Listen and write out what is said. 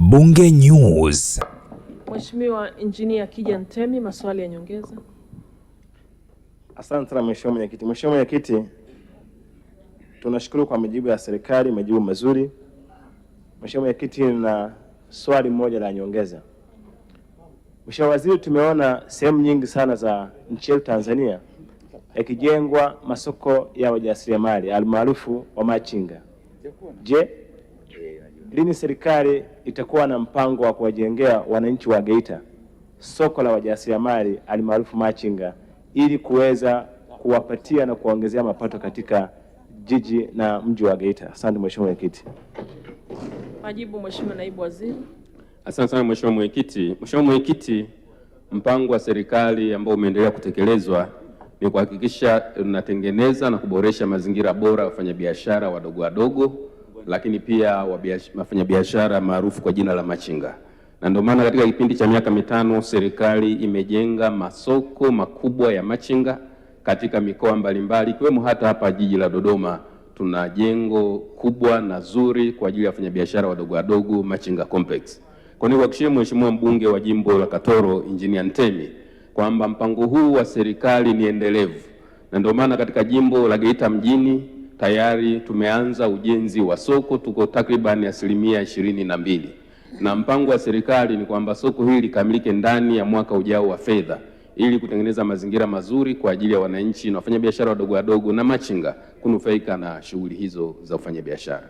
Bunge News. Mheshimiwa Injinia Kija Ntemi, maswali ya nyongeza. Asante sana Mheshimiwa Mwenyekiti. Mheshimiwa Mwenyekiti, tunashukuru kwa majibu ya serikali, majibu mazuri. Mheshimiwa Mwenyekiti, na swali moja la nyongeza. Mheshimiwa Waziri, tumeona sehemu nyingi sana za nchi yetu Tanzania yakijengwa masoko ya wajasiriamali almaarufu wa machinga. Je, lini serikali itakuwa na mpango wa kuwajengea wananchi wa Geita soko la wajasiriamali almaarufu machinga ili kuweza kuwapatia na kuongezea mapato katika jiji na mji wa Geita? Asante Mheshimiwa Mwenyekiti. Majibu Mheshimiwa Naibu Waziri. Asante sana Mheshimiwa Mwenyekiti. Mheshimiwa Mwenyekiti, mpango wa serikali ambao umeendelea kutekelezwa ni kuhakikisha tunatengeneza na kuboresha mazingira bora ya wafanyabiashara wadogo wadogo, lakini pia wafanyabiashara maarufu kwa jina la machinga. Na ndio maana katika kipindi cha miaka mitano serikali imejenga masoko makubwa ya machinga katika mikoa mbalimbali ikiwemo hata hapa jiji la Dodoma tuna jengo kubwa na zuri kwa ajili ya wafanyabiashara wadogo wadogo, Machinga Complex. Kwa nini kuhakikishia Mheshimiwa mbunge wa jimbo la Katoro Injinia Ntemi kwamba mpango huu wa serikali ni endelevu, na ndio maana katika jimbo la Geita mjini tayari tumeanza ujenzi wa soko, tuko takriban 22%, na mpango wa serikali ni kwamba soko hili likamilike ndani ya mwaka ujao wa fedha ili kutengeneza mazingira mazuri kwa ajili ya wananchi na wafanyabiashara wadogo wadogo na machinga kunufaika na shughuli hizo za ufanyabiashara.